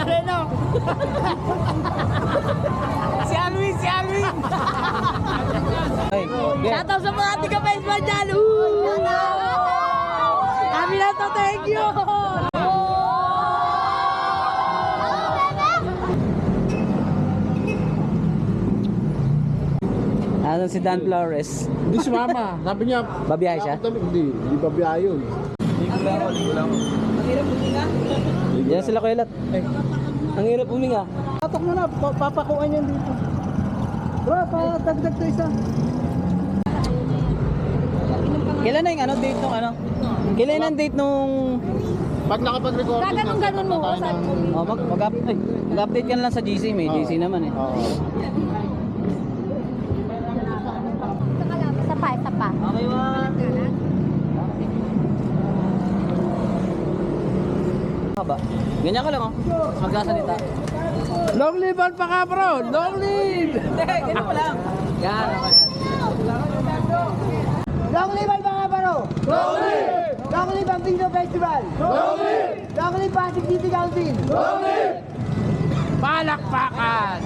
Nazareno. Si Alwin, si Alwin. Shoutout sa mga ating ka-Facebook dyan. Kami na to, thank you. Ano si Dan Flores? Hindi si Mama. Sabi niya, Babiyahe siya? Hindi babiyahe yun. Yan sila Kuya Lat. Ang hirap huminga. Patok mo na, papakuan yan dito. Bro, patagdag to isa. Kailan na yung ano, date nung ano? Kailan ang date nung... Pag nakapag-recording Gaganong-ganon mo, sabi mo. Oh, mag-update ka na lang sa GC, may GC naman eh. Oo. Isa pa, isa pa. Okay, ba? Ganyan ka lang oh. Mas magkasalita. Long live Alpaca bro! Long live! Hindi, ganyan pa lang. Yan, okay. Long live Alpaca bro! Long live! Long live ang Pino Festival! Long live! Long live Pasig City Council! Long live! Palakpakan!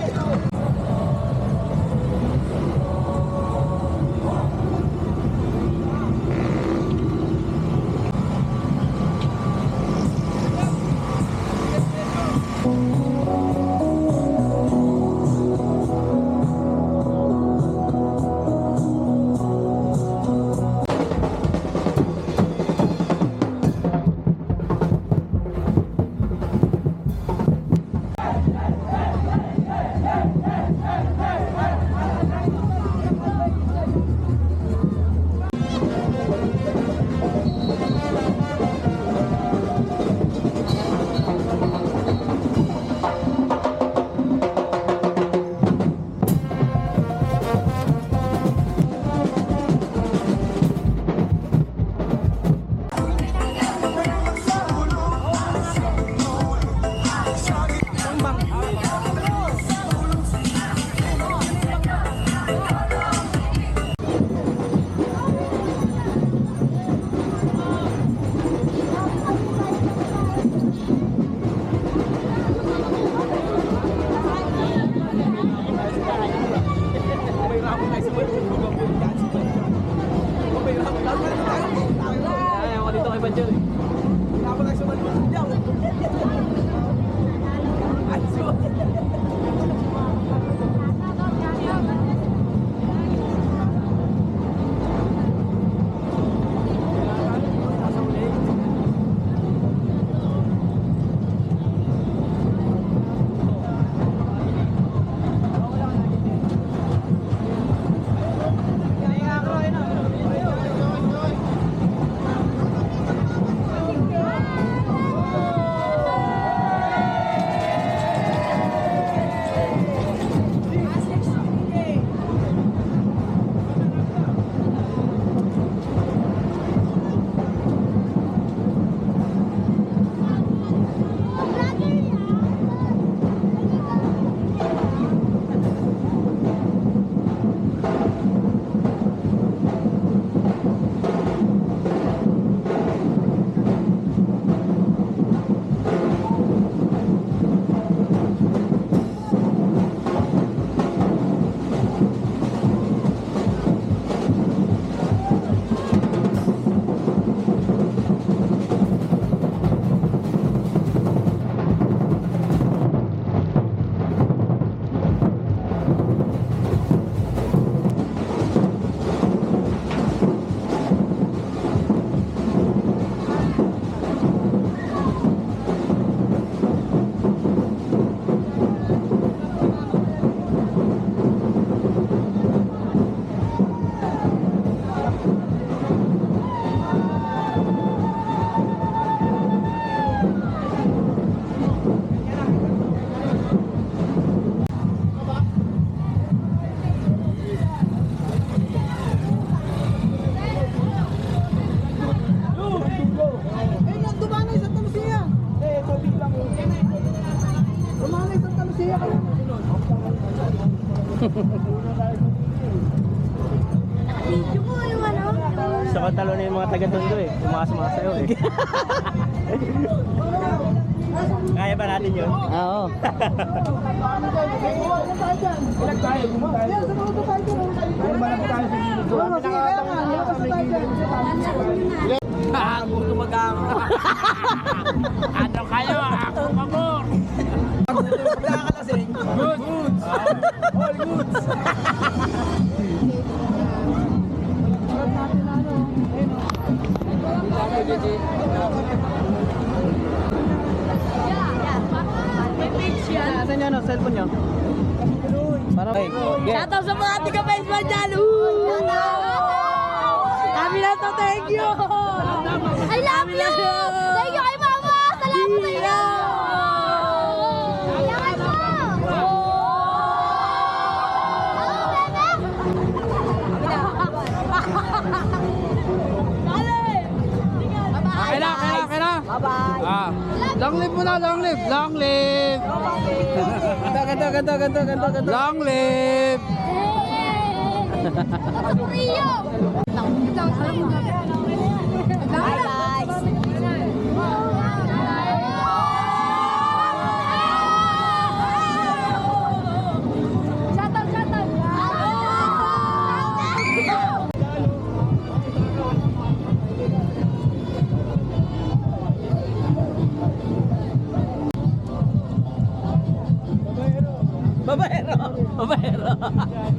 Nakapidyo ko yung ano. Sa talo na yung mga taga-tondo eh. Tumakas-makasayaw eh. Kaya ba natin yun? Oo. Buto magang. Ano kayo? Ako pamor. Magkakalasing. Goods. All goods. Saan nyo, ano? Cellphone nyo? Para okay. Shoutout sa mga tiga-face man dyan! Kami na to, thank you! I love you! Thank you kay mama! Salamat sa iyo! Kailangan mo! Ano, bebe? Dali! Okay na. Bye-bye! Ah. Long live muna, long live. Long live. Ganda. Long live. Rio! Bye guys!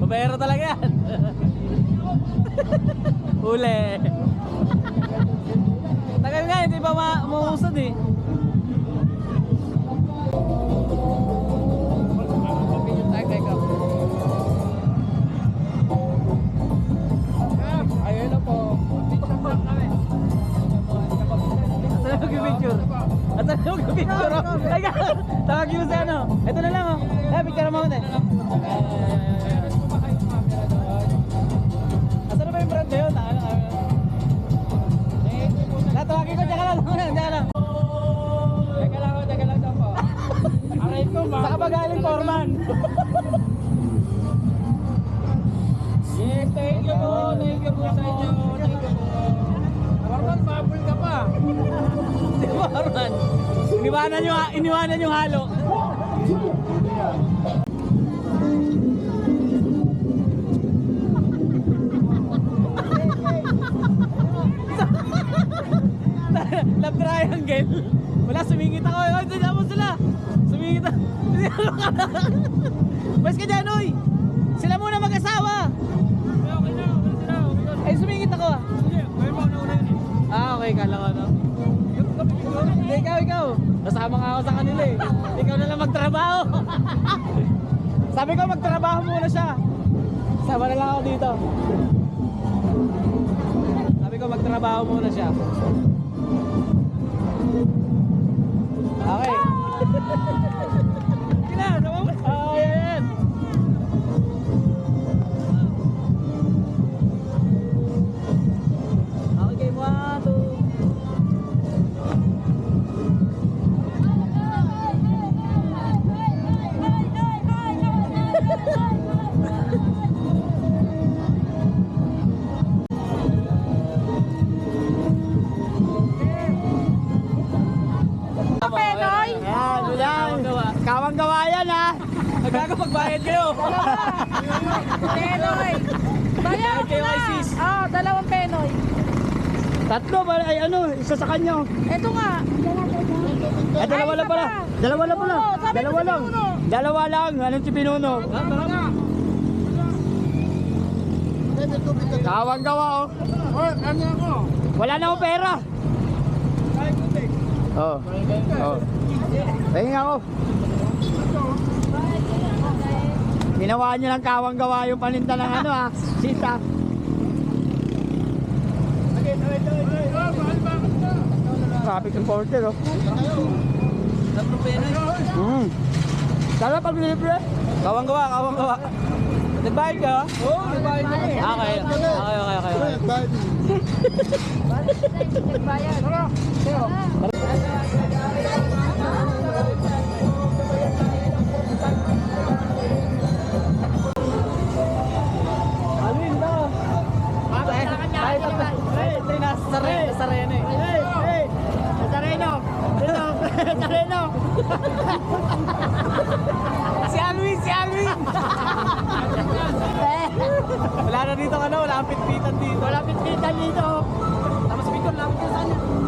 Babaero talaga yan. Huli. Tagal nga, hindi pa mausad eh. Ayun na po. Asan na mag-picture? Ay, tawagin mo sa ano. Ito na lang oh. Picture mo ako eh. Asan na ba yung brand na yun? Natawagin ko, tsaka lang. Tsaka lang daw po. Aray ko, saka ba galing Foreman? Yes, thank you po sa inyo. Foreman, mabul ka pa. Si Foreman. Iniwanan yung halo. Love triangle. Wala, sumingit ako. Ay, dyan mo sila. Sumingit ako. Bas ka dyan, oy. Sila muna mag-asawa. Ay, sumingit ako ah. Okay, kala ko no. Hindi, ikaw. Kasama nga ako sa kanila eh. Ikaw na lang magtrabaho. Sabi ko magtrabaho muna siya. Sama na lang ako dito. Sabi ko magtrabaho muna siya. Okay. Kina, sama mo. Oh, yan. Okay, 1, 2. Kawang gawa yan ha. Magkago pagbayad kayo. Penoy! Bayaw ko na! Oo, 2 penoy. Tatlo ba? Ay ano, isa sa kanya. Ito nga. Ay, dalawa lang pala. Dalawa lang pala. Oo, sabi Dalawa ko si lang. Pinuno. Dalawa lang. Anong si Pinuno? Kawang gawa oh. Ano ako? Wala na akong pera. Oo. Oo. Tingin ako. Ginawa niyo ng kawang gawa yung paninda ng ano ha. Sita. Traffic enforcer oh. Tara pag libre. Kawang gawa. Nagbayad ka? Oo, nagbayad ka. Okay. Nagbayad. Alvin ba? Sareno. dito ano, wala kang pitpitan dito. Wala pitpitan dito. Tapos Victor, lapit ka sa kanya.